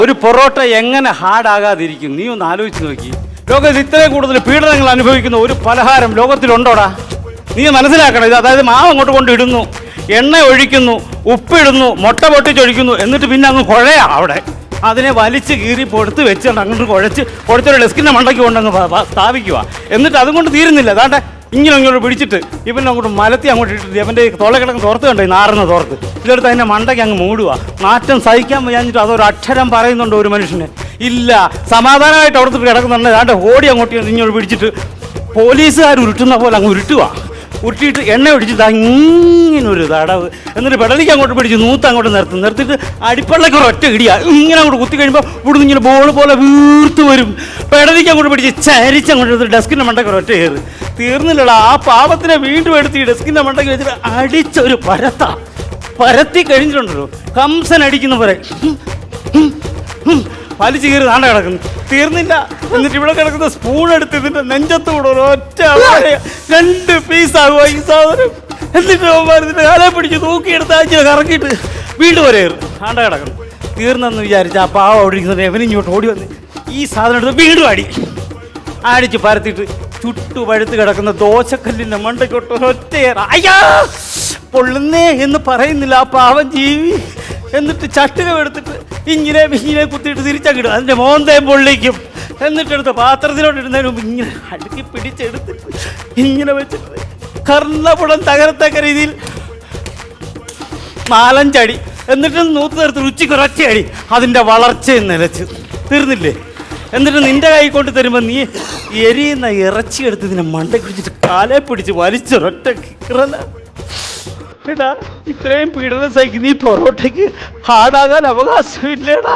ഒരു പൊറോട്ട എങ്ങനെ ഹാർഡാകാതിരിക്കും? നീ ഒന്ന് ആലോചിച്ച് നോക്കി. ലോകത്ത് ഇത്രയും കൂടുതൽ പീഡനങ്ങൾ അനുഭവിക്കുന്ന ഒരു പലഹാരം ലോകത്തിലുണ്ടോടാ? നീ മനസ്സിലാക്കണം. ഇത് അതായത് മാവ് അങ്ങോട്ട് കൊണ്ടിടുന്നു, എണ്ണ ഒഴിക്കുന്നു, ഉപ്പിടുന്നു, മുട്ട പൊട്ടിച്ചൊഴിക്കുന്നു, എന്നിട്ട് പിന്നെ അങ്ങ് കുഴയാ അവിടെ. അതിനെ വലിച്ച് കീറി പൊടുത്ത് വെച്ചുകൊണ്ട് അങ്ങോട്ട് കുഴച്ചൊരു ഡെസ്കിൻ്റെ മണ്ടയ്ക്ക് കൊണ്ടങ്ങ് സ്ഥാപിക്കുക. എന്നിട്ട് അതുകൊണ്ട് തീരുന്നില്ല. അതാണ്ട് ഇങ്ങനെ അങ്ങോട്ട് പിടിച്ചിട്ട് ഇവൻ അങ്ങോട്ട് മലത്തി അങ്ങോട്ട് ഇട്ടിട്ട് അവൻ്റെ തൊള്ളക്കിടങ്ങ് തോർത്ത് കണ്ടോ, നാറുന്ന തോർത്ത്, ഇതെടുത്ത് അതിൻ്റെ മണ്ടയ്ക്ക് അങ്ങ് മൂടുക. നാറ്റം സഹിക്കാൻ വയ്യാഞ്ഞിട്ട് അതൊരു അക്ഷരം പറയുന്നുണ്ടോ ഒരു മനുഷ്യന്? ഇല്ല. സമാധാനമായിട്ട് അവിടുത്തെ കിടക്കുന്നുണ്ട്. അതാണ്ട് ഓടി അങ്ങോട്ട് ഇങ്ങോട്ട് പിടിച്ചിട്ട് പോലീസുകാർ ഉരുട്ടുന്ന പോലെ അങ്ങ് ഉരുട്ടുക. ഉരുട്ടിയിട്ട് എണ്ണ ഒഴിച്ചിട്ട് ഇങ്ങനൊരു തടവ്. എന്നിട്ട് പെടലിക്ക് അങ്ങോട്ട് പിടിച്ച് നൂത്ത് അങ്ങോട്ട് നിർത്തിയിട്ട് അടിപ്പള്ളക്ക് ഒറ്റ ഇടിയാ. ഇങ്ങനെ അങ്ങോട്ട് കുത്തി കഴിയുമ്പോൾ ഇവിടുന്ന് ഇങ്ങനെ ബോൾ പോലെ വീർത്ത് വരും. പെടലിക്ക് അങ്ങോട്ട് പിടിച്ച് ചരിച്ച് അങ്ങോട്ട് ഡെസ്കിൻ്റെ മണ്ടയ്ക്ക് ഒറ്റ കയറി. തീർന്നില്ലടാ. ആ പാവത്തിനെ വീണ്ടും എടുത്ത് ഈ ഡെസ്കിൻ്റെ മണ്ടയ്ക്ക് വെച്ചിട്ട് അടിച്ചൊരു പരത്തി കഴിഞ്ഞിട്ടുണ്ടല്ലോ, കംസൻ അടിക്കുന്ന പോലെ വലിച്ചു കയറി നാണ്ട കിടക്കുന്നു. തീർന്നില്ല. എന്നിട്ട് ഇവിടെ കിടക്കുന്ന സ്പൂൺ എടുത്ത് ഇതിൻ്റെ നെഞ്ചത്ത് കൂടെ ഒറ്റ 2 പീസാകുക ഈ സാധനം. എന്നിട്ട് ഇതിൻ്റെ കാലെ പിടിച്ച് തൂക്കിയെടുത്ത് ആഴ്ച കറക്കിയിട്ട് വീണ്ടും വരെ നാണ്ട കിടക്കുന്നു. തീർന്നെന്ന് വിചാരിച്ച ആ പാവ ഓടിക്കുന്നത് എവനിങ്ങോട്ട് ഓടി വന്ന് ഈ സാധനം എടുത്ത് വീണ്ടും അടിച്ച് പരത്തിയിട്ട് ചുട്ടു പഴുത്ത് കിടക്കുന്ന ദോശക്കല്ലിൻ്റെ മണ്ടയ്ക്കൊട്ട് ഒറ്റയേറ. അയ്യാ പൊള്ളുന്നേ എന്ന് പറയുന്നില്ല ആ പാവം ജീവി. എന്നിട്ട് ചട്ടുകം എടുത്തിട്ട് ഇങ്ങനെ കുത്തിയിട്ട് തിരിച്ചങ്ങിടും. അതിൻ്റെ മോന്തയും പൊള്ളിക്കും. എന്നിട്ടെടുത്ത് പാത്രത്തിലോട്ട് ഇടുന്നതിന് മുമ്പ് ഇങ്ങനെ അടുക്കി പിടിച്ചെടുത്തിട്ട് ഇങ്ങനെ വെച്ചിട്ട് കർണപുടം തകർത്തക്ക രീതിയിൽ 4-5 അടി. എന്നിട്ട് നൂത്ത് തീർത്ത് രുചിക്കൊരൊറ്റ അടി. അതിൻ്റെ വളർച്ചയും നിലച്ച്. തീർന്നില്ലേ? എന്നിട്ട് നിന്റെ കൈ കൊണ്ട് തരുമ്പോൾ നീ എരിയുന്ന ഇറച്ചി എടുത്ത് ഇതിനെ മണ്ടയ്ക്ക് പിടിച്ചിട്ട് കാലെ പിടിച്ച് വലിച്ചൊരൊറ്റ കിറല. എടാ, ഇത്രയും പീഡനം സഹിക്കുന്ന ഈ പൊറോട്ടയ്ക്ക് ഹാർഡാകാൻ അവകാശമില്ലേടാ.